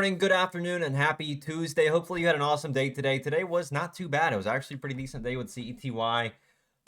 morning, good afternoon, and happy Tuesday. Hopefully you had an awesome day today. Today was not too bad. It was actually a pretty decent day with CETY. But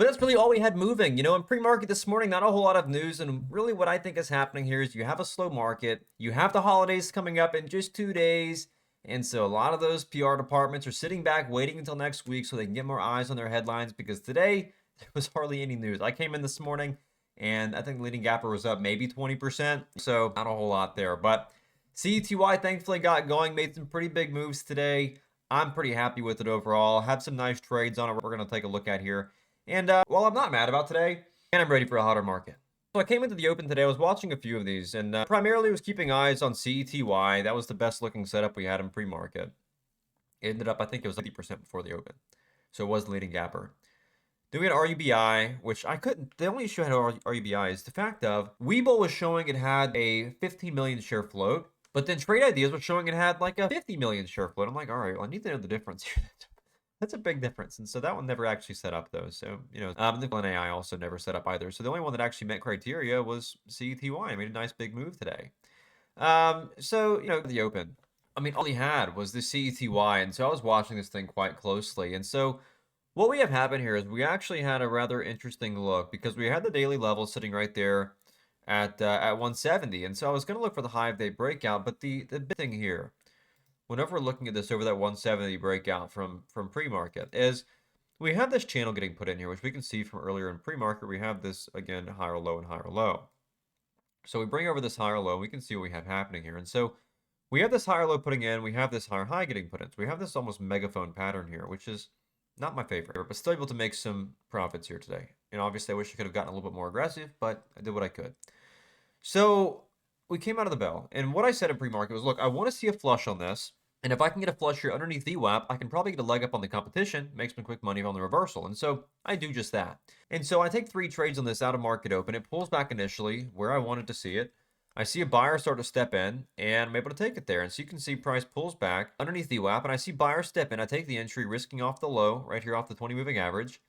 that's really all we had moving. In pre-market this morning, not a whole lot of news. And really what I think is happening here is you have a slow market. You have the holidays coming up in just 2 days. And so a lot of those PR departments are sitting back waiting until next week so they can get more eyes on their headlines because today there was hardly any news. I came in this morning and I think leading gapper was up maybe 20%. So not a whole lot there. But CETY thankfully got going, made some pretty big moves today. I'm pretty happy with it overall. Had some nice trades on it we're going to take a look at here. And while I'm not mad about today, and I'm ready for a hotter market. So I came into the open today, I was watching a few of these, and primarily was keeping eyes on CETY. That was the best looking setup we had in pre-market. It ended up, I think it was 50% before the open. So it was the leading gapper. Then we had RUBI, which I couldn't, the only issue I had with RUBI is the fact of Webull was showing it had a 15 million share float. But then Trade Ideas was showing it had like a 50 million share float. I'm like, all right, well, I need to know the difference here. That's a big difference. And so that one never actually set up, though. So, the AI also never set up either. So the only one that actually met criteria was CETY. I made a nice big move today. The open. I mean, all he had was the CETY. And so I was watching this thing quite closely. And so what we have happened here is we actually had a rather interesting look because we had the daily level sitting right there at 170. And so I was going to look for the 5-day breakout. But the big thing here, whenever we're looking at this over that 170 breakout from pre-market, is we have this channel getting put in here, which we can see from earlier in pre-market. We have this, again, higher low and higher low. So we bring over this higher low, we can see what we have happening here. And so we have this higher low putting in, we have this higher high getting put in. So we have this almost megaphone pattern here, which is not my favorite, but still able to make some profits here today. And obviously I wish I could have gotten a little bit more aggressive, but I did what I could. So we came out of the bell, and what I said in pre-market was, look, I want to see a flush on this, and if I can get a flush here underneath VWAP, I can probably get a leg up on the competition, make some quick money on the reversal, and so I do just that. And so I take 3 trades on this out of market open. It pulls back initially where I wanted to see it. I see a buyer start to step in, and I'm able to take it there. And so you can see price pulls back underneath VWAP, and I see buyer step in. I take the entry, risking off the low right here off the 20 moving average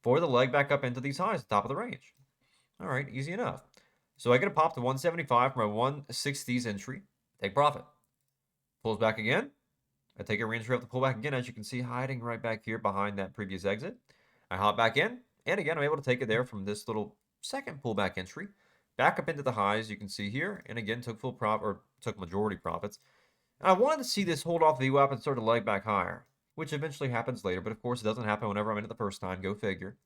for the leg back up into these highs at the top of the range. All right, easy enough. So I get a pop to 175 from my 160s entry, take profit. Pulls back again. I take a re-entry off the pullback again, as you can see, hiding right back here behind that previous exit. I hop back in, and again, I'm able to take it there from this little second pullback entry, back up into the highs you can see here, and again, took full profit, or took majority profits. And I wanted to see this hold off VWAP and sort of leg back higher, which eventually happens later, but of course it doesn't happen whenever I'm in it the first time, go figure.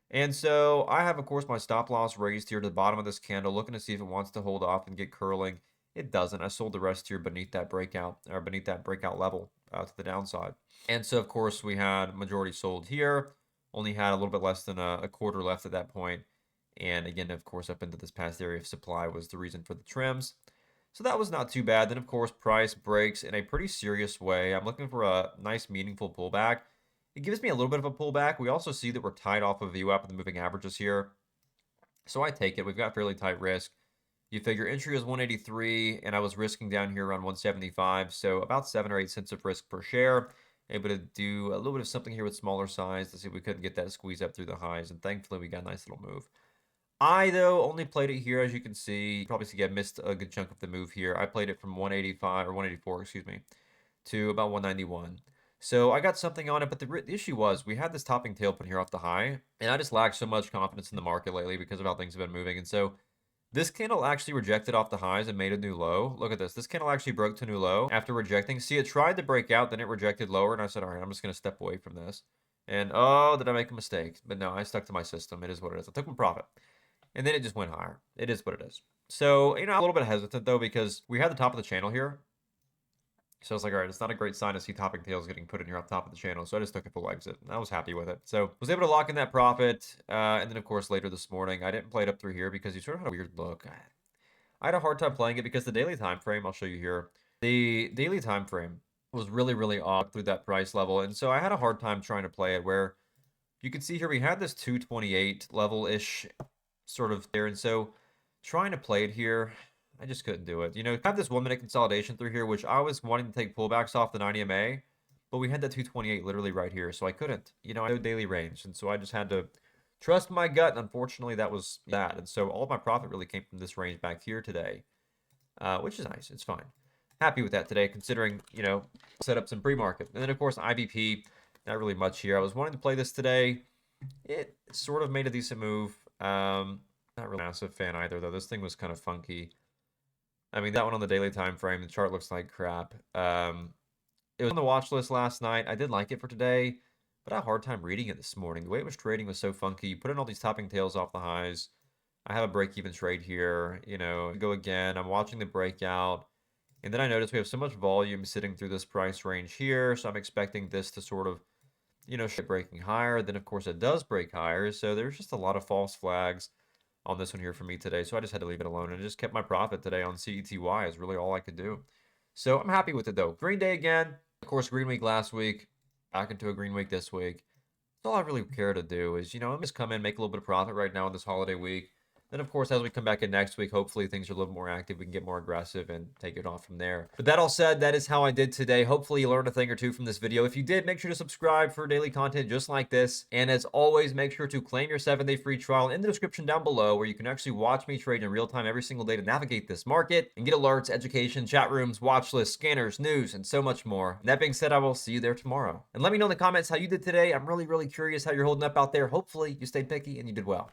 And so I have, of course, my stop loss raised here to the bottom of this candle, looking to see if it wants to hold off and get curling. It doesn't. I sold the rest here beneath that breakout, or beneath that breakout level to the downside. And so, of course, we had majority sold here. Only had a little bit less than a quarter left at that point. And again, of course, up into this past area of supply was the reason for the trims. So that was not too bad. Then, of course, price breaks in a pretty serious way. I'm looking for a nice, meaningful pullback. It gives me a little bit of a pullback. We also see that we're tied off of VWAP and the moving averages here. So I take it. We've got fairly tight risk. You figure entry was 183, and I was risking down here around 175. So about 7 or 8 cents of risk per share. Able to do a little bit of something here with smaller size to see if we couldn't get that squeeze up through the highs. And thankfully, we got a nice little move. I, though, only played it here, as you can see. You probably see I missed a good chunk of the move here. I played it from 185, or 184, excuse me, to about 191. So I got something on it, but the issue was we had this topping tail put here off the high, and I just lacked so much confidence in the market lately because of how things have been moving. And so this candle actually rejected off the highs and made a new low. Look at this. This candle actually broke to a new low after rejecting. See, it tried to break out, then it rejected lower, and I said, all right, I'm just going to step away from this. And, oh, did I make a mistake? But no, I stuck to my system. It is what it is. I took my profit. And then it just went higher. It is what it is. So, I'm a little bit hesitant, though, because we had the top of the channel here. So I was like, all right, it's not a great sign to see topping tails getting put in here off top of the channel. So I just took a full exit. I was happy with it. So was able to lock in that profit. And then, of course, later this morning, I didn't play it up through here because you sort of had a weird look. I had a hard time playing it because the daily time frame, I'll show you here. The daily time frame was really, really off through that price level. And so I had a hard time trying to play it where you can see here we had this 228 level-ish sort of there. And so trying to play it here, I just couldn't do it. Have this 1 minute consolidation through here, which I was wanting to take pullbacks off the 90 MA, but we had that 228 literally right here. So I couldn't, I know daily range. And so I just had to trust my gut. And unfortunately, that was that. And so all of my profit really came from this range back here today, which is nice. It's fine. happy with that today, considering, set up some pre-market. And then, of course, IBP, not really much here. I was wanting to play this today. It sort of made a decent move. Not really a massive fan either, though. This thing was kind of funky. I mean, that one on the daily time frame, the chart looks like crap. It was on the watch list last night. I did like it for today, but I had a hard time reading it this morning. The way it was trading was so funky. You put in all these topping tails off the highs. I have a break-even trade here. Go again. I'm watching the breakout. And then I notice we have so much volume sitting through this price range here. So I'm expecting this to sort of, breaking higher. Then, of course, it does break higher. So there's just a lot of false flags on this one here for me today. So I just had to leave it alone and just kept my profit today on CETY is really all I could do. So I'm happy with it, though. Green day again. Of course, green week last week. Back into a green week this week. That's all I really care to do is, let me just come in, make a little bit of profit right now in this holiday week. Then, of course, as we come back in next week, hopefully things are a little more active. We can get more aggressive and take it off from there. But that all said, that is how I did today. Hopefully you learned a thing or two from this video. If you did, make sure to subscribe for daily content just like this. And as always, make sure to claim your 7-day free trial in the description down below, where you can actually watch me trade in real time every single day to navigate this market and get alerts, education, chat rooms, watch lists, scanners, news, and so much more. And that being said, I will see you there tomorrow. And let me know in the comments how you did today. I'm really, really curious how you're holding up out there. Hopefully you stayed picky and you did well.